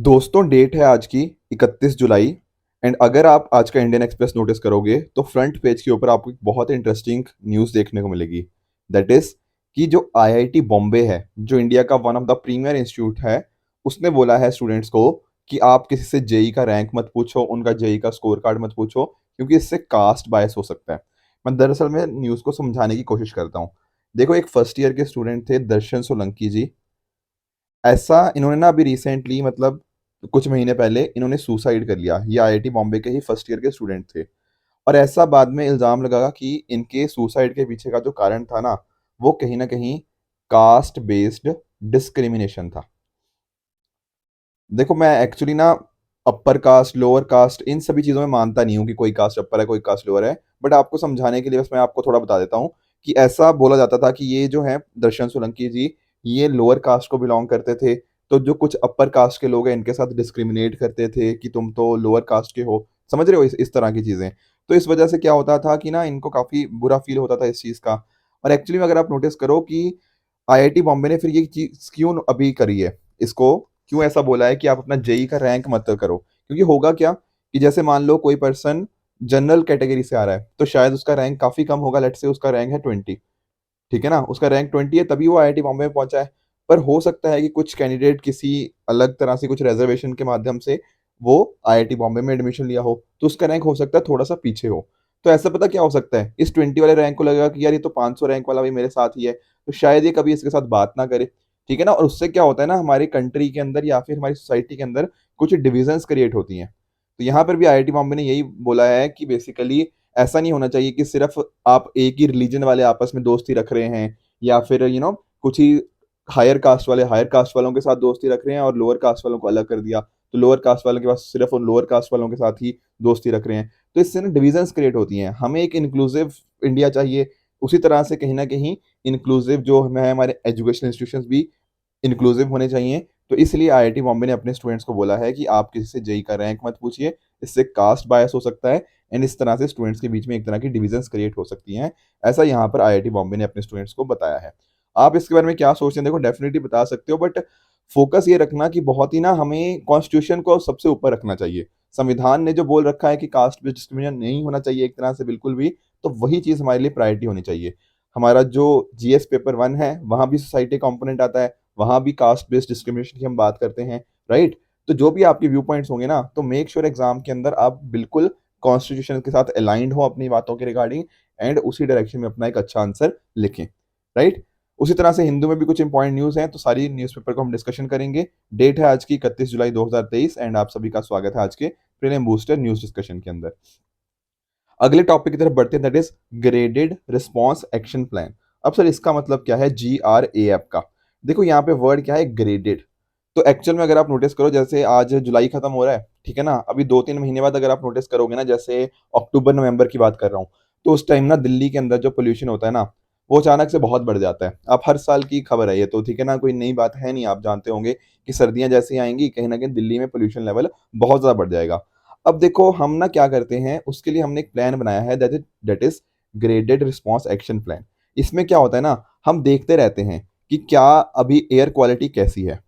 दोस्तों डेट है आज की 31 जुलाई। एंड अगर आप आज का इंडियन एक्सप्रेस नोटिस करोगे तो फ्रंट पेज के ऊपर आपको एक बहुत इंटरेस्टिंग न्यूज़ देखने को मिलेगी। दैट इज कि जो आईआईटी बॉम्बे है, जो इंडिया का one of the premier institute है, उसने बोला है स्टूडेंट्स को कि आप किसी से जेई का रैंक मत पूछो, उनका जेई का स्कोर कार्ड मत पूछो, क्योंकि इससे कास्ट बायस हो सकता है। मैं दरअसल में न्यूज़ को समझाने की कोशिश करता हूँ। देखो, एक फर्स्ट ईयर के स्टूडेंट थे दर्शन सोलंकी जी। ऐसा इन्होंने ना अभी रिसेंटली, मतलब कुछ महीने पहले इन्होंने सुसाइड कर लिया। ये आईआईटी बॉम्बे के ही फर्स्ट ईयर के स्टूडेंट थे। और ऐसा बाद में इल्ज़ाम लगा कि इनके सुसाइड के पीछे का जो कारण था ना, वो कहीं ना कहीं कास्ट बेस्ड डिस्क्रिमिनेशन था। देखो, मैं एक्चुअली ना अपर कास्ट लोअर कास्ट इन सभी चीज़ों में मानता नहीं हूँ कि कोई कास्ट अपर है कोई कास्ट लोअर है। बट आपको समझाने के लिए बस मैं आपको थोड़ा बता देता हूँ कि ऐसा बोला जाता था कि ये जो है दर्शन सोलंकी जी, ये लोअर कास्ट को बिलोंग करते थे। तो जो कुछ अपर कास्ट के लोग हैं इनके साथ डिस्क्रिमिनेट करते थे कि तुम तो लोअर कास्ट के हो। समझ रहे हो इस तरह की चीज़ें। तो इस वजह से क्या होता था कि ना इनको काफ़ी बुरा फील होता था इस चीज़ का। और एक्चुअली में अगर आप नोटिस करो कि आईआईटी बॉम्बे ने फिर ये चीज़ क्यों अभी करी है, इसको क्यों ऐसा बोला है कि आप अपना जेई का रैंक मत करो, क्योंकि होगा क्या कि जैसे मान लो कोई पर्सन जनरल कैटेगरी से आ रहा है तो शायद उसका रैंक काफी कम होगा। लेट्स से उसका रैंक है 20। ठीक है ना, उसका रैंक 20 है तभी वो आईआईटी बॉम्बे में पहुंचा है। पर हो सकता है कि कुछ कैंडिडेट किसी अलग तरह से कुछ रिजर्वेशन के माध्यम से वो आईआईटी बॉम्बे में एडमिशन लिया हो, तो उसका रैंक हो सकता है थोड़ा सा पीछे हो। तो ऐसा पता क्या हो सकता है, इस 20 वाले रैंक को लगेगा कि यार ये तो 500 रैंक वाला भी मेरे साथ ही है, तो शायद ये कभी इसके साथ बात ना करे। ठीक है ना, और उससे क्या होता है ना, हमारी कंट्री के अंदर या फिर हमारी सोसाइटी के अंदर कुछ डिविजन्स क्रिएट होती हैं। तो यहाँ पर भी आईआईटी बॉम्बे ने यही बोला है कि बेसिकली ऐसा नहीं होना चाहिए कि सिर्फ आप एक ही रिलीजन वाले आपस में दोस्ती रख रहे हैं, या फिर कुछ ही हायर कास्ट वाले हायर कास्ट वालों के साथ दोस्ती रख रहे हैं और लोअर कास्ट वालों को अलग कर दिया, तो लोअर कास्ट वालों के पास सिर्फ उन लोअर कास्ट वालों के साथ ही दोस्ती रख रहे हैं। तो इससे ना डिविजन्स क्रिएट होती हैं। हमें एक इंक्लूसिव इंडिया चाहिए। उसी तरह से कहीं ना कहीं इंक्लूसिव जो है, हमारे एजुकेशन इंस्टीट्यूशंस भी इंक्लूसिव होने चाहिए। तो इसलिए आईआईटी बॉम्बे ने अपने स्टूडेंट्स को बोला है कि आप किसी से जेई का रैंक मत पूछिए, इससे कास्ट बायस हो सकता है। एंड इस तरह से स्टूडेंट्स के बीच में एक तरह की डिविजन्स क्रिएट हो सकती हैं। ऐसा यहाँ पर आईआईटी बॉम्बे ने अपने स्टूडेंट्स को बताया है। आप इसके बारे में क्या सोचते हैं, देखो डेफिनेटली बता सकते हो, बट फोकस ये रखना कि बहुत ही ना हमें कॉन्स्टिट्यूशन को सबसे ऊपर रखना चाहिए। संविधान ने जो बोल रखा है कि कास्ट बेस्ड डिस्क्रिमिनेशन नहीं होना चाहिए एक तरह से बिल्कुल भी, तो वही चीज़ हमारे लिए प्रायोरिटी होनी चाहिए। हमारा जो जीएस पेपर 1 है वहाँ भी सोसाइटी कंपोनेंट आता है, वहाँ भी कास्ट बेस्ड डिस्क्रिमिनेशन की हम बात करते हैं। राइट। तो जो भी आपके व्यू पॉइंट्स होंगे ना, तो मेक श्योर एग्जाम के अंदर आप बिल्कुल कॉन्स्टिट्यूशन के साथ अलाइंड हो अपनी बातों के रिगार्डिंग, एंड उसी डायरेक्शन में अपना एक अच्छा आंसर लिखें। राइट। उसी तरह से हिंदू में भी कुछ इंपॉर्टेंट न्यूज़ हैं, तो सारी न्यूज़पेपर को हम डिस्कशन करेंगे। डेट है आज की 31 जुलाई 2023, एंड आप सभी का स्वागत है आज के प्रीलिम बूस्टर न्यूज़ डिस्कशन के अंदर। अगले टॉपिक की तरफ बढ़ते हैं, that is graded response action plan. अब सर इसका मतलब क्या है, GRAF का? देखो यहाँ पे वर्ड क्या है, ग्रेडेड। तो एक्चुअल में अगर आप नोटिस करो, जैसे आज जुलाई खत्म हो रहा है, ठीक है ना, अभी 2-3 महीने बाद अगर आप नोटिस करोगे ना, जैसे अक्टूबर नवंबर की बात कर रहा हूँ, तो उस टाइम ना दिल्ली के अंदर जो पोल्यूशन होता है ना, वो अचानक से बहुत बढ़ जाता है। आप हर साल की खबर है ये तो, ठीक है ना, कोई नई बात है नहीं। आप जानते होंगे कि सर्दियां जैसी आएंगी कहीं ना कहीं दिल्ली में पोल्यूशन लेवल बहुत ज्यादा बढ़ जाएगा। अब देखो हम ना क्या करते हैं, उसके लिए हमने एक प्लान बनाया है, that is graded response action plan. इसमें क्या होता है ना, हम देखते रहते हैं कि क्या अभी एयर क्वालिटी कैसी है।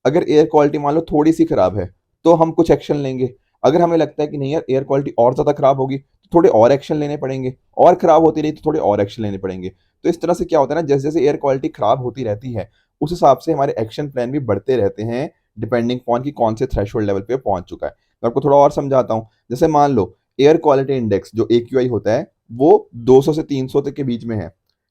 अगर एयर क्वालिटी मान लो थोड़ी सी खराब है, तो हम कुछ एक्शन लेंगे। अगर हमें लगता है कि नहीं यार एयर क्वालिटी और ज़्यादा खराब होगी, तो थोड़े और एक्शन लेने पड़ेंगे। और खराब होती रही तो थोड़े और एक्शन लेने पड़ेंगे। तो इस तरह से क्या होता है ना, जैसे जैसे एयर क्वालिटी खराब होती रहती है, उस हिसाब से हमारे एक्शन प्लान भी बढ़ते रहते हैं, डिपेंडिंग ऑन कि कौन से थ्रेशोल्ड लेवल पे पहुंच चुका है। मैं आपको थोड़ा और समझाता हूँ। जैसे मान लो एयर क्वालिटी इंडेक्स जो AQI होता है, वो 200 से 300 तक के बीच में है।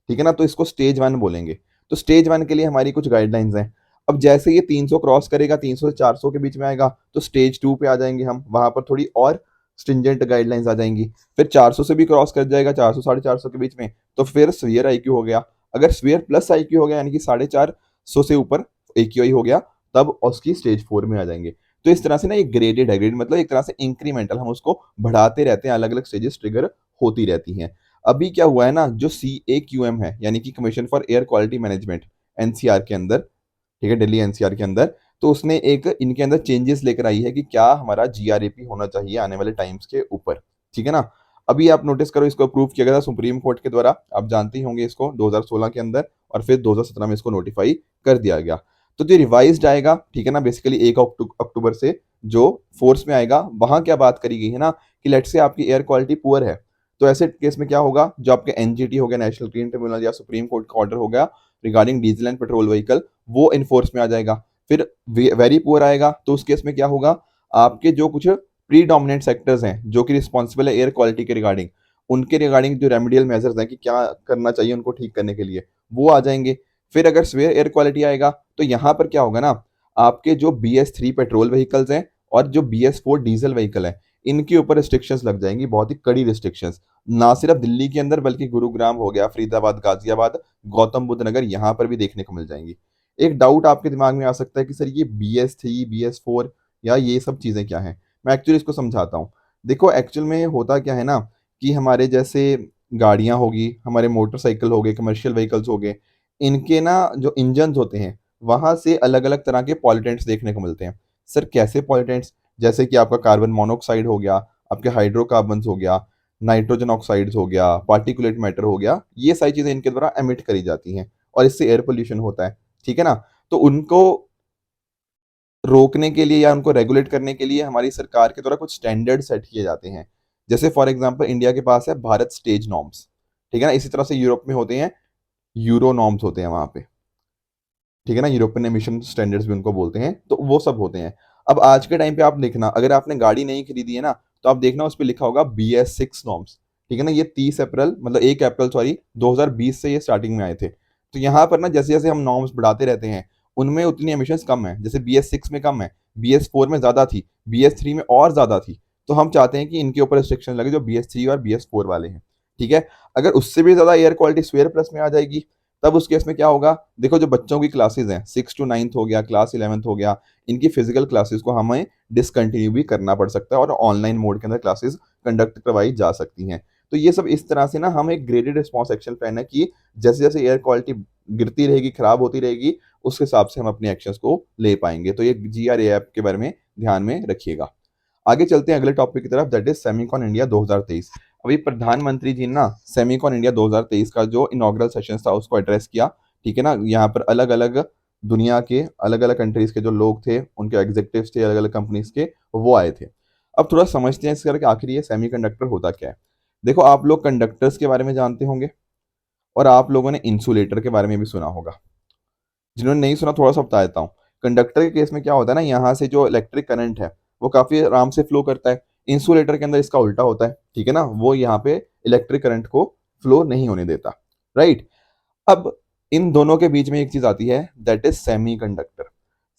ठीक है ना, तो इसको स्टेज 1 बोलेंगे। तो स्टेज 1 के लिए हमारी कुछ गाइडलाइंस हैं। अब जैसे ये 300 क्रॉस करेगा, 300 से 400 के बीच में आएगा, तो स्टेज 2 पे आ जाएंगे हम, वहां पर थोड़ी और स्ट्रिंजेंट गाइडलाइंस आ जाएंगी। फिर 400 से भी क्रॉस कर जाएगा, 400 450 के बीच में, तो फिर स्वीयर IQ हो गया। अगर स्वीयर प्लस IQ हो गया, यानी कि 450 से ऊपर AQI हो गया, तब उसकी स्टेज 4 में आ जाएंगे। तो इस तरह से ना ये ग्रेडेड है। ग्रेड मतलब एक तरह से इंक्रीमेंटल, हम उसको बढ़ाते रहते हैं, अलग अलग स्टेजेस ट्रिगर होती रहती हैं। अभी क्या हुआ है ना, जो CAQM है, यानी कि commission for air quality management, NCR के अंदर, ठीक है, दिल्ली NCR के अंदर, तो उसने एक इनके अंदर चेंजेस लेकर आई है कि क्या हमारा GRAP होना चाहिए आने वाले टाइम्स के ऊपर। ठीक है ना। अभी आप नोटिस करो, इसको अप्रूव किया गया था सुप्रीम कोर्ट के द्वारा, आप जानते ही होंगे इसको, 2016 के अंदर, और फिर 2017 में इसको नोटिफाई कर दिया गया। तो जो रिवाइज्ड आएगा, ठीक है ना, बेसिकली 1 अक्टूबर से जो फोर्स में आएगा, वहां क्या बात करी गई है ना कि लेट्स से आपकी एयर क्वालिटी पुअर है, तो ऐसे केस में क्या होगा, जो आपके एनजीटी हो गया, नेशनल ग्रीन ट्रिब्यूनल, या सुप्रीम कोर्ट का ऑर्डर हो गया regarding diesel and petrol vehicle, वो इनफोर्स में आ जाएगा। फिर वेरी पुअर आएगा तो उस केस में क्या होगा, आपके जो कुछ प्री डोमिनेंट सेक्टर्स हैं जो कि रिस्पॉन्सिबल है एयर क्वालिटी के रिगार्डिंग, उनके रिगार्डिंग जो रेमेडियल मेजर्स हैं कि क्या करना चाहिए उनको ठीक करने के लिए, वो आ जाएंगे। फिर अगर स्वेयर एयर क्वालिटी आएगा तो यहाँ पर क्या होगा ना, आपके जो BS3 पेट्रोल व्हीकल्स हैं और जो BS4 डीजल व्हीकल है, इनके ऊपर रिस्ट्रिक्शंस लग जाएंगी, बहुत ही कड़ी रिस्ट्रिक्शंस, ना सिर्फ दिल्ली के अंदर बल्कि गुरुग्राम हो गया, फरीदाबाद, गाजियाबाद, गौतम बुद्ध नगर, यहाँ पर भी देखने को मिल जाएंगी। एक डाउट आपके दिमाग में आ सकता है कि सर ये BS3 BS4 या ये सब चीज़ें क्या हैं, मैं एक्चुअली इसको समझाता हूँ। देखो एक्चुअल में होता क्या है ना कि हमारे जैसे गाड़ियाँ होगी, हमारे मोटरसाइकिल हो गए, कमर्शियल व्हीकल्स हो गए, इनके ना जो इंजन होते हैं वहां से अलग अलग तरह के पॉल्यूटेंट्स देखने को मिलते हैं। सर कैसे पॉल्यूटेंट्स, जैसे कि आपका कार्बन मोनोऑक्साइड हो गया, आपके हाइड्रोकार्बन्स हो गया, नाइट्रोजन ऑक्साइड्स हो गया, पार्टिकुलेट मैटर हो गया, ये सारी चीजें इनके द्वारा एमिट करी जाती हैं और इससे एयर पोल्यूशन होता है, ठीक है ना। तो उनको रोकने के लिए या उनको रेगुलेट करने के लिए हमारी सरकार के द्वारा कुछ स्टैंडर्ड सेट किए जाते हैं। जैसे फॉर एग्जांपल इंडिया के पास है भारत स्टेज नॉर्म्स, ठीक है ना, इसी तरह से यूरोप में होते हैं यूरो नॉर्म्स होते हैं वहां पे, ठीक है ना, यूरोपियन एमिशन स्टैंडर्ड्स भी उनको बोलते हैं, तो वो सब होते हैं। अब आज के टाइम पे आप देखना, अगर आपने गाड़ी नहीं खरीदी है ना, तो आप देखना उस पर लिखा होगा BS6 नॉर्म्स, ठीक है ना, ये 30 अप्रैल, मतलब 1 अप्रैल सॉरी 2020 से ये स्टार्टिंग में आए थे। तो यहाँ पर ना जैसे जैसे हम नॉर्म्स बढ़ाते रहते हैं, उनमें उतनी एमिशंस कम है, जैसे BS6 में कम है, BS4 में ज्यादा थी, BS3 में और ज्यादा थी। तो हम चाहते हैं कि इनके ऊपर रिस्ट्रिक्शन लगे जो BS3 और BS4 वाले हैं, ठीक है। अगर उससे भी ज्यादा एयर क्वालिटी स्वेयर प्लस में आ जाएगी, तब उस केस में क्या होगा, देखो जो बच्चों की क्लासेस हैं 6 to 9 हो गया, क्लास 11th हो गया, इनकी फिजिकल क्लासेस को हमें डिसकंटिन्यू भी करना पड़ सकता है और ऑनलाइन मोड के अंदर क्लासेस कंडक्ट करवाई जा सकती हैं। तो ये सब इस तरह से ना हम एक ग्रेडेड रिस्पॉन्स एक्शन प्लान है कि जैसे जैसे एयर क्वालिटी गिरती रहेगी, खराब होती रहेगी, उस हिसाब से हम अपने एक्शंस को ले पाएंगे। तो ये GRA ऐप के बारे में ध्यान में रखिएगा। आगे चलते हैं अगले टॉपिक की तरफ, दैट इज सेमिकॉन इंडिया 2023। अभी प्रधानमंत्री जी ने ना सेमिकॉन इंडिया 2023 का जो इनॉग्रल सेशन था उसको एड्रेस किया, ठीक है ना। यहाँ पर अलग अलग दुनिया के अलग अलग कंट्रीज के जो लोग थे, उनके एग्जीक्यूटिव्स थे अलग अलग कंपनीज के, वो आए थे। अब थोड़ा समझते हैं इस करके आखिर ये सेमीकंडक्टर होता क्या है। देखो आप लोग कंडक्टर्स के बारे में जानते होंगे और आप लोगों ने इंसुलेटर के बारे में भी सुना होगा। जिन्होंने नहीं सुना थोड़ा सा बता देता हूँ। कंडक्टर के केस में क्या होता है ना, यहाँ से जो इलेक्ट्रिक करंट है वो काफी आराम से फ्लो करता है। इंसुलेटर के अंदर इसका उल्टा होता है, ठीक है ना, वो यहाँ पे इलेक्ट्रिक करंट को फ्लो नहीं होने देता, राइट। अब इन दोनों के बीच में एक चीज आती है, दैट इज सेमीकंडक्टर।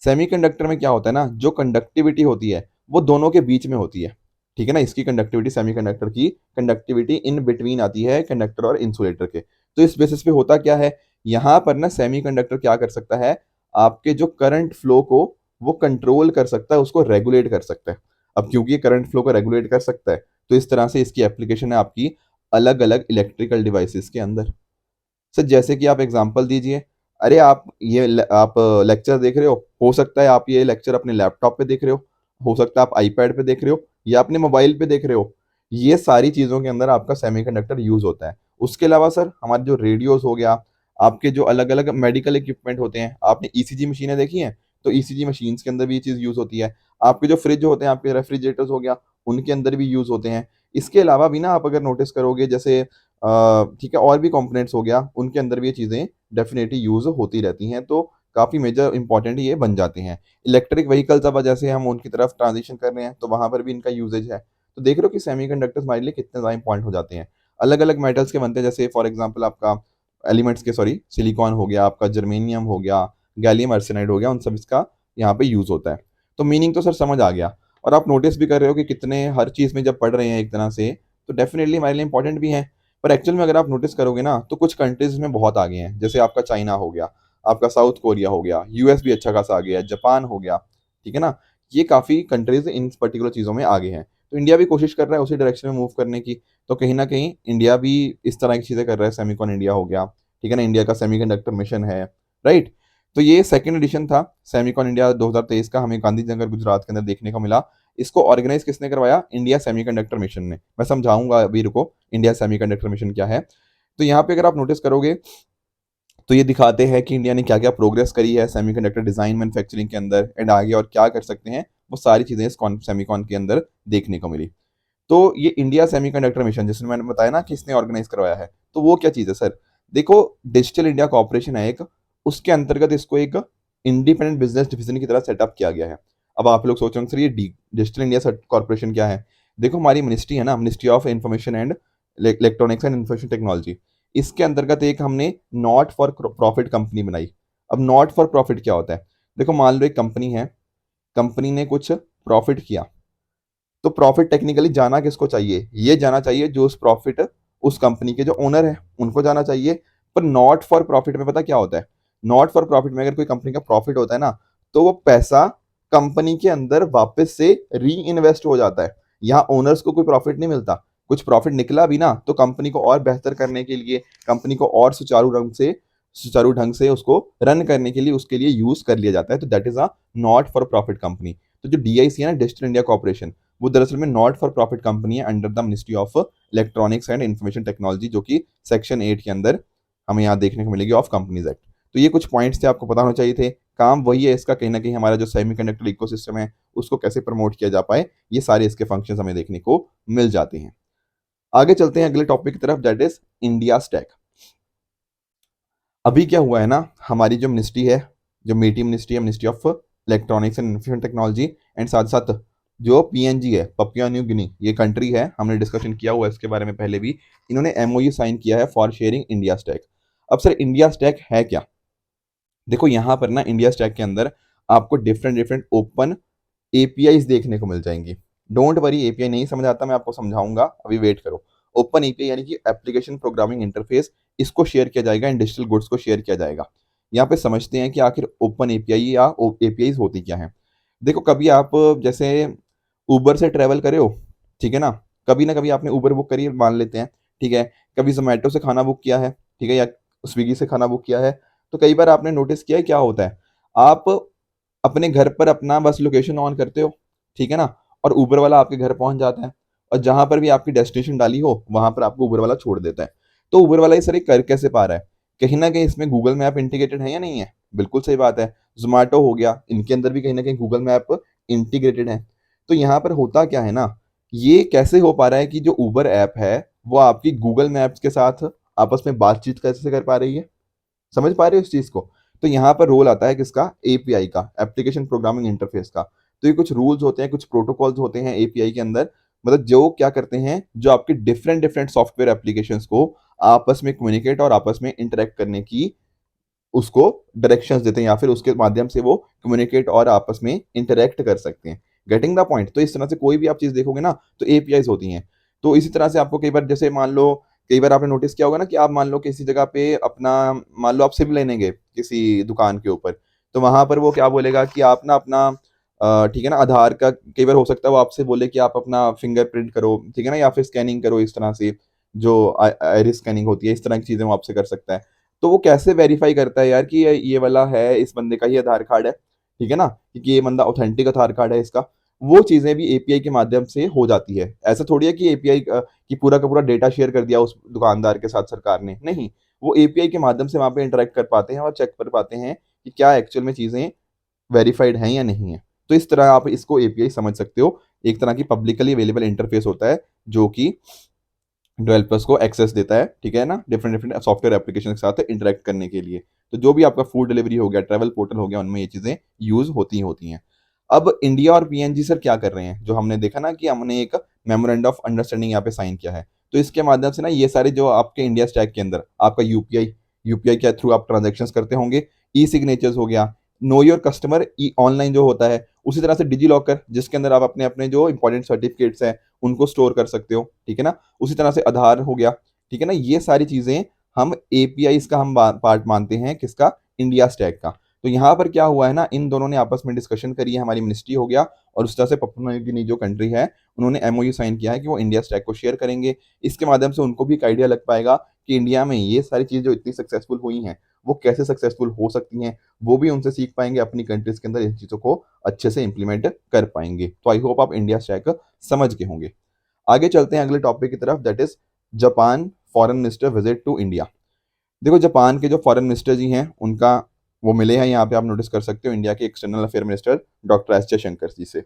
सेमीकंडक्टर में क्या होता है ना, जो कंडक्टिविटी होती है वो दोनों के बीच में होती है, ठीक है ना। इसकी कंडक्टिविटी, सेमीकंडक्टर की कंडक्टिविटी इन बिटवीन आती है कंडक्टर और इंसुलेटर के। तो इस बेसिस पे होता क्या है, यहाँ पर ना सेमीकंडक्टर क्या कर सकता है, आपके जो करंट फ्लो को वो कंट्रोल कर सकता है, उसको रेगुलेट कर सकता है। अब क्योंकि ये करंट फ्लो को रेगुलेट कर सकता है, तो इस तरह से इसकी एप्लीकेशन है आपकी अलग अलग इलेक्ट्रिकल डिवाइसेस के अंदर। सर जैसे कि आप एग्जांपल दीजिए, अरे आप ये आप लेक्चर देख रहे हो सकता है आप ये लेक्चर अपने लैपटॉप पे देख रहे हो सकता है आप आईपैड पे देख रहे हो या अपने मोबाइल पे देख रहे हो, ये सारी चीज़ों के अंदर आपका सेमीकंडक्टर यूज होता है। उसके अलावा सर हमारे जो रेडियोस हो गया, आपके जो अलग अलग मेडिकल इक्विपमेंट होते हैं, आपने ईसीजी मशीनें देखी हैं, तो ईसीजी मशीन्स के अंदर भी ये चीज़ यूज होती है। आपके जो फ्रिज होते हैं, आपके रेफ्रिजरेटर्स हो गया, उनके अंदर भी यूज होते हैं। इसके अलावा भी ना आप अगर नोटिस करोगे, जैसे ठीक है, और भी कंपोनेंट्स हो गया, उनके अंदर भी ये चीज़ें डेफिनेटली यूज होती रहती हैं, तो काफ़ी मेजर इंपॉर्टेंट ये बन जाते हैं। इलेक्ट्रिक व्हीकल्स अब जैसे हम उनकी तरफ ट्रांजिशन कर रहे हैं, तो वहाँ पर भी इनका यूजेज है। तो देख रहे हो कि सेमीकंडक्टर्स हमारे लिए कितने ज़्यादा इंपॉर्टेंट हो जाते हैं। अलग अलग मेटल्स के बनते हैं, जैसे फॉर एग्जांपल आपका एलिमेंट्स के, सॉरी, सिलिकॉन हो गया, आपका जर्मेनियम हो गया, गैलियम आर्सेनाइड हो गया, उन सब इसका यहाँ पे यूज होता है। तो मीनिंग तो सर समझ आ गया, और आप नोटिस भी कर रहे हो कि कितने हर चीज़ में जब पढ़ रहे हैं एक तरह से, तो डेफिनेटली हमारे लिए इंपॉर्टेंट भी है। पर एक्चुअल में अगर आप नोटिस करोगे ना, तो कुछ कंट्रीज में बहुत आगे हैं, जैसे आपका चाइना हो गया, आपका साउथ कोरिया हो गया, यूएस भी अच्छा खासा आगे है, जापान हो गया, ठीक है ना। ये काफ़ी कंट्रीज इन पर्टिकुलर चीज़ों में आगे हैं। तो इंडिया भी कोशिश कर रहा है उसी डायरेक्शन में मूव करने की। तो कहीं ना कहीं इंडिया भी इस तरह की चीज़ें कर रहा है, सेमिकॉन इंडिया हो गया, ठीक है ना, इंडिया का सेमीकंडक्टर मिशन है, राइट। तो ये सेकंड एडिशन था सेमिकॉन इंडिया 2023 का, हमें गांधीनगर गुजरात के अंदर देखने को मिला। इसको ऑर्गेनाइज किसने करवाया, इंडिया सेमीकंडक्टर मिशन ने। मैं समझाऊंगा अभी, रुको, इंडिया सेमीकंडक्टर मिशन क्या है। तो यहाँ पे अगर आप नोटिस करोगे, तो ये दिखाते हैं कि इंडिया ने क्या क्या प्रोग्रेस करी है सेमीकंडक्टर डिजाइन मैन्युफैक्चरिंग के अंदर एंड आगे और क्या कर सकते हैं, वो सारी चीजें इस सेमीकॉन के अंदर देखने को मिली। तो ये इंडिया सेमीकंडक्टर मिशन जिसमें मैंने बताया ना कि इसने ऑर्गेनाइज करवाया है, तो वो क्या चीज़ है सर? देखो, डिजिटल इंडिया कॉर्पोरेशन है एक, उसके अंतर्गत इसको एक इंडिपेंडेंट बिजनेस डिवीजन की तरह सेटअप किया गया है। अब आप लोग सोच रहे होंगे सर ये डिजिटल इंडिया कॉर्पोरेशन क्या है? देखो, हमारी मिनिस्ट्री है ना, ministry of information and electronics and information technology, इसके अंतर्गत एक हमने नॉट फॉर प्रॉफिट कंपनी बनाई। अब नॉट फॉर प्रॉफिट क्या होता है? देखो, मान लो एक कंपनी है, कंपनी ने कुछ प्रॉफिट किया, तो प्रॉफिट टेक्निकली जाना किसको चाहिए? ये जाना चाहिए जो उस प्रॉफिट, उस कंपनी के जो ओनर है उनको जाना चाहिए। पर नॉट फॉर प्रॉफिट में पता क्या होता है? नॉट फॉर प्रॉफिट में अगर कोई कंपनी का प्रॉफिट होता है ना, तो वो पैसा कंपनी के अंदर वापस से री इन्वेस्ट हो जाता है। यहाँ ओनर्स को कोई प्रॉफिट नहीं मिलता। कुछ प्रॉफिट निकला भी ना, तो कंपनी को और बेहतर करने के लिए, कंपनी को और सुचारू ढंग से उसको रन करने के लिए, उसके लिए यूज कर लिया जाता है। तो that is a not for profit company. तो जो डीआईसी है ना, डिजिटल इंडिया कॉर्पोरेशन, वो दरअसल में नॉट फॉर प्रॉफिट कंपनी है under the ministry of electronics and information technology, जो कि सेक्शन 8 के अंदर हमें यहाँ देखने को मिलेगी ऑफ कंपनीज एक्ट। तो ये कुछ पॉइंट्स थे, आपको पता होना चाहिए थे। काम वही है इसका, कहीं ना कहीं हमारा जो सेमीकंडक्टर इकोसिस्टम है उसको कैसे प्रमोट किया जा पाए, ये सारे इसके फंक्शंस हमें देखने को मिल जाते हैं। आगे चलते हैं अगले टॉपिक की तरफ, दैट इज इंडिया स्टैक। अभी क्या हुआ है ना, हमारी जो मिनिस्ट्री है, जो मेटी मिनिस्ट्री है, ministry of electronics and information technology, and साथ साथ जो पीएनजी है, पपिया न्यू गिनी, ये कंट्री है, हमने डिस्कशन किया हुआ है इसके बारे में पहले भी। इन्होंने एमओयू साइन किया है फॉर शेयरिंग इंडिया स्टैक। अब सर इंडिया स्टैक है क्या? देखो, यहाँ पर ना इंडिया स्टैक के अंदर आपको डिफरेंट डिफरेंट ओपन एपीआईज देखने को मिल जाएंगी। डोंट वरी, एपीआई नहीं समझ आता मैं आपको समझाऊंगा, अभी वेट करो। ओपन एपीआई यानी कि एप्लीकेशन प्रोग्रामिंग इंटरफेस, इसको शेयर किया जाएगा एंड डिजिटल गुड्स को शेयर किया जाएगा। यहाँ पे समझते हैं कि आखिर ओपन एपीआई या एपीआईज होती क्या है। देखो, कभी आप जैसे उबर से ट्रेवल करे हो, ठीक है ना कभी आपने उबर बुक करी है, मान लेते हैं, ठीक है। कभी जोमेटो से खाना बुक किया है, ठीक है, या स्विगी से खाना बुक किया है। तो कई बार आपने नोटिस किया है क्या होता है, आप अपने घर पर अपना बस लोकेशन ऑन करते हो, ठीक है ना, और उबर वाला आपके घर पहुंच जाता है, और जहां पर भी आपकी डेस्टिनेशन डाली हो वहां पर आपको उबर वाला छोड़ देता है। तो उबर वाला ये सर ये कर कैसे पा रहा है? कहीं ना कहीं इसमें गूगल मैप इंटीग्रेटेड है या नहीं है? बिल्कुल सही बात है। जोमेटो हो गया, इनके अंदर भी कहीं ना कहीं गूगल मैप इंटीग्रेटेड है। तो यहाँ पर होता क्या है ना, ये कैसे हो पा रहा है कि जो उबर ऐप है वो आपकी गूगल मैप्स के साथ आपस में बातचीत कैसे कर पा रही है? समझ पा रहे हो इस चीज को? तो यहाँ पर रोल आता है किसका? एपीआई का, एप्लीकेशन प्रोग्रामिंग इंटरफेस का। तो ये कुछ रूल्स होते हैं, कुछ प्रोटोकॉल्स होते हैं एपीआई के अंदर, मतलब जो क्या करते हैं, जो आपके डिफरेंट डिफरेंट सॉफ्टवेयर एप्लीकेशंस को आपस में कम्युनिकेट और आपस में इंटरेक्ट करने की उसको डायरेक्शंस देते हैं, या फिर उसके माध्यम से वो कम्युनिकेट और आपस में इंटरेक्ट कर सकते हैं। Getting the point? तो इस तरह से कोई भी आप चीज देखोगे ना, तो एपीआईज होती हैं। तो इसी तरह से आपको कई बार, जैसे मान लो, कई बार आपने नोटिस किया होगा ना कि आप मान लो किसी जगह पे अपना, मान लो आप सिम लेने गए किसी दुकान के ऊपर, तो वहां पर वो क्या बोलेगा कि आप ना अपना ठीक है ना, आधार का, कई बार हो सकता है वो आपसे बोले कि आप अपना फिंगरप्रिंट करो, ठीक है ना, या फिर स्कैनिंग करो, इस तरह से जो आइरिस स्कैनिंग होती है, इस तरह की चीजें वो आपसे कर सकता है। तो वो कैसे वेरीफाई करता है यार कि ये वाला है, इस बंदे का ही आधार कार्ड है, ठीक है ना, क्योंकि ये बंदा ऑथेंटिक आधार कार्ड है इसका। वो चीजें भी एपीआई के माध्यम से हो जाती है। ऐसा थोड़ी है कि एपीआई की पूरा का पूरा डेटा शेयर कर दिया उस दुकानदार के साथ सरकार ने, नहीं। वो एपीआई के माध्यम से वहां पे इंटरेक्ट कर पाते हैं और चेक कर पाते हैं कि क्या एक्चुअल में चीजें वेरीफाइड हैं या नहीं है। तो इस तरह आप इसको एपीआई समझ सकते हो, एक तरह की पब्लिकली अवेलेबल इंटरफेस होता है जो कि डेवलपर्स को एक्सेस देता है, ठीक है ना, डिफरेंट डिफरेंट सॉफ्टवेयर एप्लीकेशन के साथ इंटरेक्ट करने के लिए। तो जो भी आपका फूड डिलीवरी हो गया, ट्रैवल पोर्टल हो गया, उनमें ये चीजें यूज होती ही होती हैं। अब इंडिया और पीएनजी सर क्या कर रहे हैं, जो हमने देखा ना कि हमने एक मेमोरेंडम ऑफ अंडरस्टैंडिंग यहाँ पे साइन किया है। तो इसके माध्यम से ना ये सारे जो आपके इंडिया स्टैक के अंदर आपका यूपीआई, यूपीआई के थ्रू आप ट्रांजेक्शन करते होंगे, ई सिग्नेचर्स हो गया, know your customer E online जो होता है, उसी तरह से डिजी लॉकर जिसके अंदर आप अपने अपने जो इंपॉर्टेंट सर्टिफिकेट्स हैं उनको स्टोर कर सकते हो, ठीक है ना। उसी तरह से आधार हो गया, ठीक है ना। ये सारी चीजें हम एपीआई का हम पार्ट मानते हैं, किसका? इंडिया स्टैक का। तो यहाँ पर क्या हुआ है ना, इन दोनों ने आपस में डिस्कशन करी है, हमारी मिनिस्ट्री हो गया और उस तरह से पपुआ न्यू गिनी जो कंट्री है, उन्होंने एमओयू साइन किया है कि वो इंडिया स्टैक को शेयर करेंगे। इसके माध्यम से उनको भी एक आइडिया लग पाएगा कि इंडिया में ये सारी चीजें जो इतनी सक्सेसफुल हुई हैं वो कैसे सक्सेसफुल हो सकती हैं। वो भी उनसे सीख पाएंगे, अपनी कंट्रीज के अंदर इन चीजों को अच्छे से इंप्लीमेंट कर पाएंगे। तो आई होप आप इंडिया स्टैक समझ के होंगे। आगे चलते हैं अगले टॉपिक की तरफ, that is Japan foreign minister visit to India. देखो जापान के जो फॉरेन मिनिस्टर जी हैं उनका वो मिले हैं, यहाँ पे आप नोटिस कर सकते हो इंडिया के external affair minister doctor S Jaishankar ji से।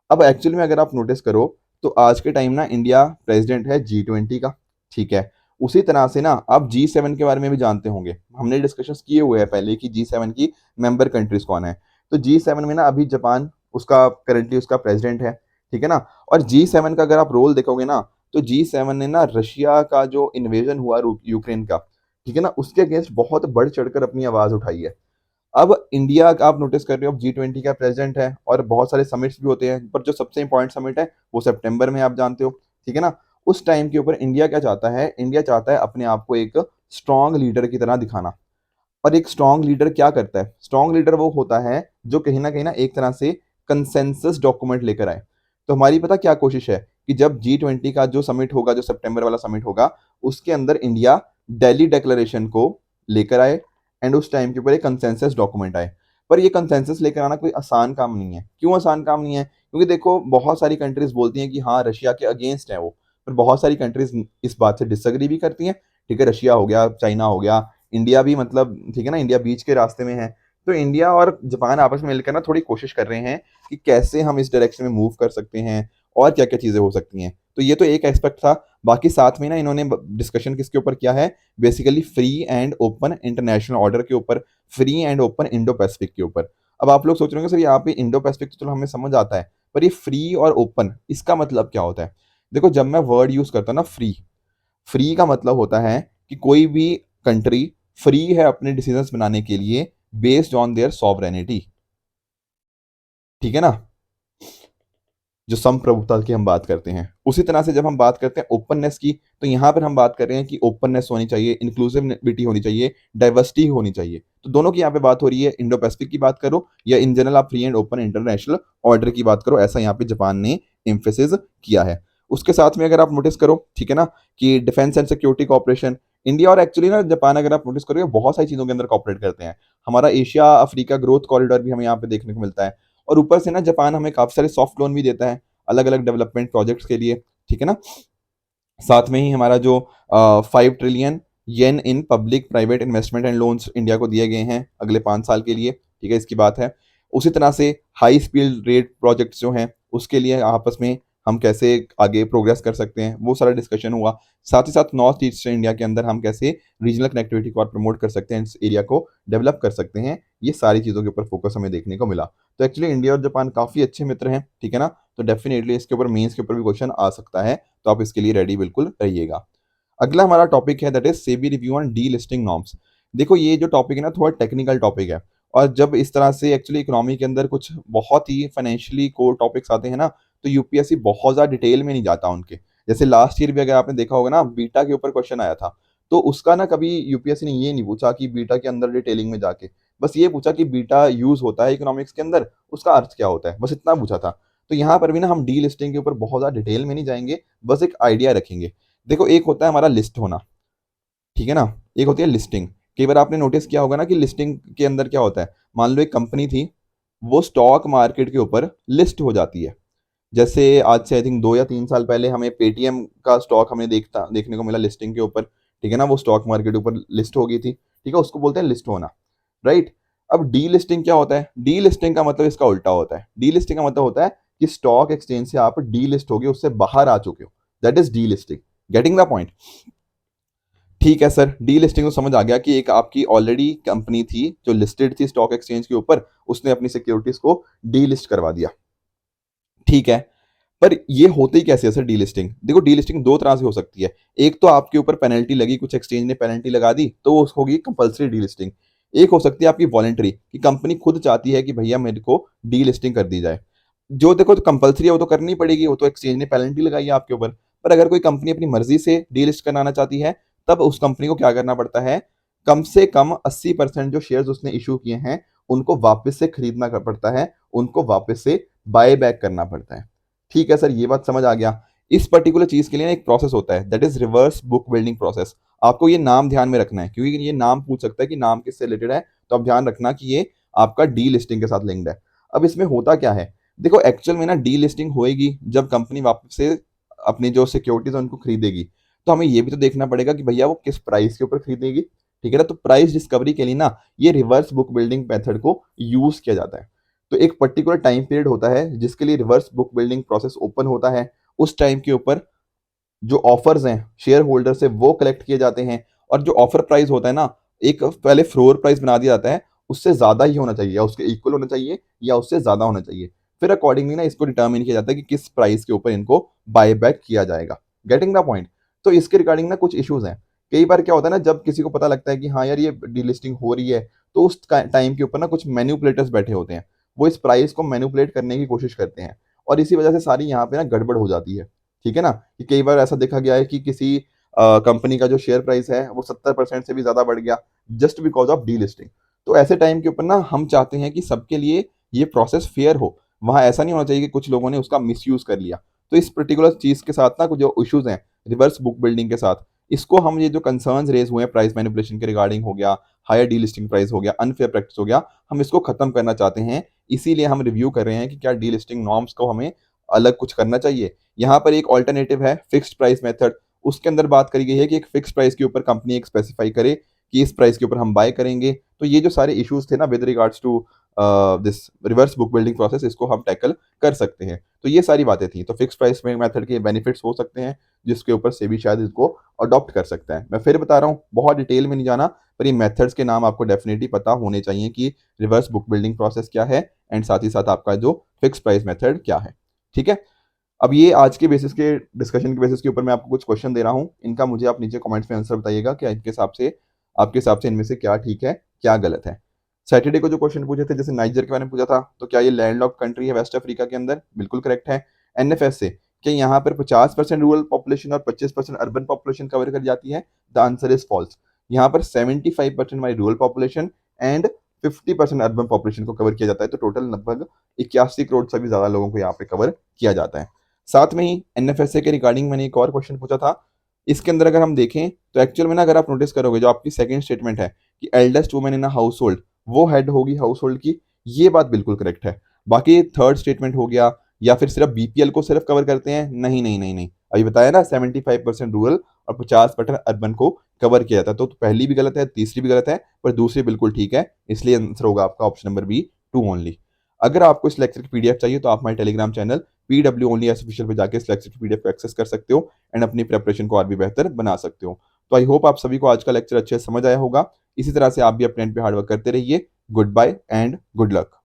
अब एक्चुअली में अगर आप नोटिस करो तो आज के टाइम ना इंडिया प्रेसिडेंट है G20 का, ठीक है। उसी तरह से ना आप G7 के बारे में भी जानते होंगे, हमने डिस्कशंस किए हुए हैं पहले कि G7 की मेंबर कंट्रीज कौन है। तो G7 में ना अभी जापान उसका करंटली उसका प्रेसिडेंट है, ठीक है ना। और G7 का अगर आप रोल देखोगे ना तो G7 ने ना रशिया का जो इन्वेजन हुआ यूक्रेन का, ठीक है ना, उसके अगेंस्ट बहुत बढ़ चढ़कर अपनी आवाज उठाई है। अब इंडिया का आप नोटिस कर रहे हो G20 का प्रेसिडेंट है और बहुत सारे समिट्स भी होते हैं, पर जो सबसे इंपॉर्टेंट समिट है वो सितंबर में आप जानते हो, ठीक है ना। उस टाइम के ऊपर इंडिया क्या चाहता है, इंडिया चाहता है अपने आप को एक स्ट्रांग लीडर की तरह दिखाना। और एक स्ट्रांग लीडर क्या करता है, स्ट्रांग लीडर वो होता है जो कहीं ना एक तरह से कंसेंसस डॉक्यूमेंट लेकर आए। तो हमारी पता क्या कोशिश है कि जब G20 का जो समिट होगा, जो सितंबर वाला समिट होगा, उसके अंदर इंडिया दिल्ली डिक्लेरेशन को लेकर आए एंड उस टाइम के ऊपर एक कंसेंसस डॉक्यूमेंट आए। पर ये कंसेंसस लेकर आना कोई आसान काम नहीं है। क्यों आसान काम नहीं है? क्योंकि देखो बहुत सारी कंट्रीज बोलती हैं कि हाँ रशिया के अगेंस्ट है वो, पर बहुत सारी कंट्रीज इस बात से डिसएग्री भी करती हैं, ठीक है। रशिया हो गया, चाइना हो गया, इंडिया भी, मतलब ठीक है ना, इंडिया बीच के रास्ते में है। तो इंडिया और जापान आपस में मिलकर ना थोड़ी कोशिश कर रहे हैं कि कैसे हम इस डायरेक्शन में मूव कर सकते हैं और क्या क्या चीजें हो सकती हैं। तो ये तो एक एस्पेक्ट था। बाकी साथ में ना इन्होंने डिस्कशन किसके ऊपर किया है, basically free and open international order के ऊपर, free and open Indo Pacific के ऊपर। अब आप लोग सोच रहे होंगे सर यहाँ पे इंडो पैसिफिक तो चलो हमें समझ आता है, पर ये फ्री और ओपन इसका मतलब क्या होता है? देखो जब मैं वर्ड यूज करता हूँ ना फ्री, फ्री का मतलब होता है कि कोई भी कंट्री फ्री है अपने डिसीजंस बनाने के लिए बेस्ड ऑन देयर सॉवरेनिटी, ठीक है ना, जो संप्रभुता की हम बात करते हैं। उसी तरह से जब हम बात करते हैं ओपननेस की, तो यहां पर हम बात कर रहे हैं कि ओपननेस होनी चाहिए, इंक्लूसिविटी होनी चाहिए, डाइवर्सिटी होनी चाहिए। तो दोनों की यहाँ पे बात हो रही है, इंडो पैसिफिक की बात करो या इन जनरल आप free and open international order की बात करो, ऐसा यहाँ पे जापान ने एम्फेसिस किया है। उसके साथ में अगर आप नोटिस करो, ठीक है ना, कि defence and security corporation, India और एक्चुअली ना जापान अगर आप नोटिस करोगे बहुत सारी चीजों के अंदर कॉपरेट करते हैं। हमारा एशिया अफ्रीका ग्रोथ कॉरिडोर भी हमें यहाँ पे देखने को मिलता है। और ऊपर से ना जापान हमें काफी सारे सॉफ्ट लोन भी देता है अलग अलग डेवलपमेंट प्रोजेक्ट्स के लिए, ठीक है ना। साथ में ही हमारा जो 5 trillion yen in public private investment and loans India को दिए गए हैं अगले 5 साल के लिए, ठीक है, इसकी बात है। उसी तरह से हाई स्पीड रेट प्रोजेक्ट्स जो हैं उसके लिए आपस में हम कैसे आगे प्रोग्रेस कर सकते हैं वो सारा डिस्कशन हुआ। साथ ही साथ नॉर्थ ईस्ट इंडिया के अंदर हम कैसे रीजनल कनेक्टिविटी को और प्रमोट कर सकते हैं, इस एरिया को डेवलप कर सकते हैं, ये सारी चीज़ों के ऊपर फोकस हमें देखने को मिला। तो एक्चुअली इंडिया और जापान काफ़ी अच्छे मित्र हैं, ठीक है ना। तो डेफिनेटली इसके ऊपर मेंस के ऊपर भी क्वेश्चन आ सकता है, तो आप इसके लिए रेडी बिल्कुल रहिएगा। अगला हमारा टॉपिक है that is SEBI review on D listing norms. देखो ये जो टॉपिक है ना थोड़ा टेक्निकल टॉपिक है, और जब इस तरह से एक्चुअली इकोनॉमी के अंदर कुछ बहुत ही फाइनेंशियली कोर टॉपिक्स आते हैं ना, तो यूपीएससी बहुत ज़्यादा डिटेल में नहीं जाता उनके। जैसे लास्ट ईयर भी अगर आपने देखा होगा ना बीटा के ऊपर क्वेश्चन आया था, तो उसका ना कभी यूपीएससी ने ये नहीं पूछा कि बीटा के अंदर डिटेलिंग में जाके, बस ये पूछा कि बीटा यूज होता है इकोनॉमिक्स के अंदर, उसका अर्थ क्या होता है, बस इतना पूछा था। तो यहाँ पर भी ना हम डी लिस्टिंग के ऊपर बहुत ज़्यादा डिटेल में नहीं जाएंगे, बस एक आइडिया रखेंगे। देखो एक होता है हमारा लिस्ट होना, ठीक है ना, एक होती है लिस्टिंग। कई बार आपने नोटिस किया होगा ना कि लिस्टिंग के अंदर क्या होता है, मान लो एक कंपनी थी, वो स्टॉक मार्केट के ऊपर लिस्ट हो जाती है। जैसे आज से आई थिंक 2 या 3 साल पहले हमें पेटीएम का स्टॉक हमें देखने को मिला लिस्टिंग के ऊपर, ठीक है ना, वो स्टॉक मार्केट के ऊपर लिस्ट हो गई थी, ठीक है, उसको बोलते हैं लिस्ट होना, राइट। अब डी लिस्टिंग क्या होता है? डी लिस्टिंग का मतलब इसका उल्टा होता है। डी लिस्टिंग का मतलब होता है कि स्टॉक एक्सचेंज से आप डी लिस्ट हो गए, उससे बाहर आ चुके हो, that is D listing. Getting the point? ठीक है सर, डी लिस्टिंग तो समझ आ गया कि एक आपकी ऑलरेडी कंपनी थी जो लिस्टेड थी स्टॉक एक्सचेंज के ऊपर, उसने अपनी सिक्योरिटीज को डी लिस्ट करवा दिया, ठीक है। पर ये होती कैसे है सर डी लिस्टिंग? देखो डी लिस्टिंग दो तरह से हो सकती है। एक तो आपके ऊपर पेनल्टी लगी, कुछ एक्सचेंज ने पेनल्टी लगा दी, तो वो होगी कंपलसरी डी लिस्टिंग। एक हो सकती है आपकी वॉलेंटरी, कि कंपनी खुद चाहती है कि भैया मेरे को डी लिस्टिंग कर दी जाए। जो देखो तो कंपलसरी है वो तो करनी पड़ेगी, वो तो एक्सचेंज ने पेनल्टी लगाई है आपके ऊपर। पर अगर कोई कंपनी अपनी मर्जी से डी लिस्ट कराना चाहती है, तब उस कंपनी को क्या करना पड़ता है, कम से कम 80% जो शेयर्स उसने इशू किए हैं उनको वापस से खरीदना पड़ता है, उनको वापस से बाय बैक करना पड़ता है। ठीक है सर, ये बात समझ आ गया। इस पर्टिकुलर चीज के लिए ना एक प्रोसेस होता है that is reverse book building process. आपको ये नाम ध्यान में रखना है क्योंकि ये नाम पूछ सकता है कि नाम किससे रिलेटेड है, तो आप ध्यान रखना कि ये आपका डी लिस्टिंग के साथ लिंक्ड है। अब इसमें होता क्या है, देखो एक्चुअल में ना डी लिस्टिंग होएगी जब कंपनी वापस से अपनी जो सिक्योरिटीज है उनको खरीदेगी। तो हमें ये भी तो देखना पड़ेगा कि भैया वो किस प्राइस के ऊपर खरीदेगी, ठीक है ना? तो प्राइस डिस्कवरी के लिए ना ये रिवर्स बुक बिल्डिंग मेथड को यूज़ किया जाता है। तो एक पर्टिकुलर टाइम पीरियड होता है जिसके लिए reverse book building process open होता है। उस टाइम के ऊपर जो ऑफर्स हैं शेयर होल्डर से वो कलेक्ट किए जाते हैं, और जो ऑफर प्राइस होता है ना, एक पहले फ्लोर प्राइस बना दिया जाता है, उससे ज़्यादा ही होना चाहिए या उसके इक्वल होना चाहिए या उससे ज़्यादा होना चाहिए। फिर अकॉर्डिंगली ना इसको डिटरमिन किया जाता है कि किस प्राइस के ऊपर इनको बाय बैक किया जाएगा। Getting the point? तो इसके रिगार्डिंग ना कुछ इश्यूज़ हैं। कई बार क्या होता है ना, जब किसी को पता लगता है कि हाँ यार ये डीलिस्टिंग हो रही है, तो उस टाइम के ऊपर ना कुछ मैनिपुलेटर्स बैठे होते हैं। वो इस प्राइस को मैनिपुलेट करने की कोशिश करते हैं, और इसी वजह से सारी यहाँ पे ना गड़बड़ हो जाती है। ठीक है ना? कि कई बार ऐसा देखा गया है कि किसी कंपनी का जो शेयर प्राइस है वो 70% से भी ज़्यादा बढ़ गया, जस्ट बिकॉज़ ऑफ डीलिस्टिंग। तो ऐसे टाइम के ऊपर ना हम चाहते हैं कि सबके लिए ये प्रोसेस फेयर हो। वहाँ ऐसा नहीं होना चाहिए कि कुछ लोगों ने उसका मिसयूज़ कर लिया। तो इस पर्टिकुलर चीज़ के साथ ना कुछ जो इश्यूज़ हैं रिवर्स बुक बिल्डिंग के साथ, इसको हम ये जो कंसर्न्स रेज़ हुए हैं प्राइस मैनिपुलेशन के रिगार्डिंग हो गया, हायर डीलिस्टिंग प्राइस हो गया, अनफेयर प्रैक्टिस हो गया, हम इसको खत्म करना चाहते हैं। इसीलिए हम रिव्यू कर रहे हैं कि क्या डीलिस्टिंग नॉर्म्स को हमें अलग कुछ करना चाहिए। यहाँ पर एक अल्टरनेटिव है फिक्स्ड प्राइस मेथड। उसके अंदर बात करी गई है कि एक फिक्स्ड प्राइस के ऊपर कंपनी एक स्पेसिफाई करे कि इस प्राइस के ऊपर हम बाय करेंगे। तो ये जो सारे इश्यूज थे ना with regards to this reverse book building process, इसको हम टैकल कर सकते हैं। तो ये सारी बातें थी। तो फिक्स्ड प्राइस में मेथड के बेनिफिट्स हो सकते हैं जिसके ऊपर से भी शायद इसको अडॉप्ट कर सकता है। मैं फिर बता रहा हूँ, बहुत डिटेल में नहीं जाना, पर ये मेथड्स के नाम आपको डेफिनेटली पता होने चाहिए कि रिवर्स बुक बिल्डिंग प्रोसेस क्या है, एंड साथ ही साथ आपका जो फिक्स्ड प्राइस मेथड क्या है। ठीक है? अब ये आज के बेसिस के डिस्कशन के बेसिस के ऊपर मैं आपको कुछ क्वेश्चन दे रहा हूँ। इनका मुझे आप नीचे कमेंट्स में आंसर बताइएगा कि आपके हिसाब से इनमें से क्या ठीक है, क्या गलत है। सैटरडे को जो क्वेश्चन पूछे थे, जैसे नाइजर के बारे में पूछा था, तो क्या ये लैंडलॉक्ड कंट्री है वेस्ट अफ्रीका के अंदर? बिल्कुल करेक्ट है। एनएफएस से क्या यहाँ पर 50% रूरल पॉपुलेशन और 25% अर्बन पॉपुलेशन कवर कर जाती है? The answer is false. यहाँ पर 75% हमारी rural population and 50% urban population को कवर किया जाता है। तो टोटल लगभग 81 करोड़ से भी ज्यादा लोगों को यहाँ पे कवर किया जाता है। साथ में ही एनएफएसए के रिगार्डिंग मैंने एक और क्वेश्चन पूछा था। इसके अंदर अगर हम देखें तो एक्चुअल में ना, अगर आप नोटिस करोगे, जो आपकी सेकंड स्टेटमेंट है कि eldest women in a house hold वो हेड होगी हाउस होल्ड की, ये बात बिल्कुल करेक्ट है। बाकी थर्ड स्टेटमेंट हो गया, या फिर सिर्फ बीपीएल को सिर्फ कवर करते हैं, नहीं नहीं नहीं नहीं, अभी बताया ना 75% रूरल और 50% अर्बन को कवर किया जाता है। तो पहली भी गलत है, तीसरी भी गलत है, पर दूसरी बिल्कुल ठीक है। इसलिए आंसर होगा आपका ऑप्शन नंबर बी, 2 ओनली। अगर आपको इस लेक्चर की पीडीएफ चाहिए तो आप हमारे टेलीग्राम चैनल पीडब्ल्यू ओनली एस ऑफिशियल पे जाके इस लेक्चर की पीडीएफ को एक्सेस कर सकते हो एंड अपनी प्रिपरेशन को और भी बेहतर बना सकते हो। तो आई होप आप सभी को आज का लेक्चर अच्छे से समझ आया होगा। इसी तरह से आप भी अपने एंड पे हार्डवर्क करते रहिए। Goodbye and good luck.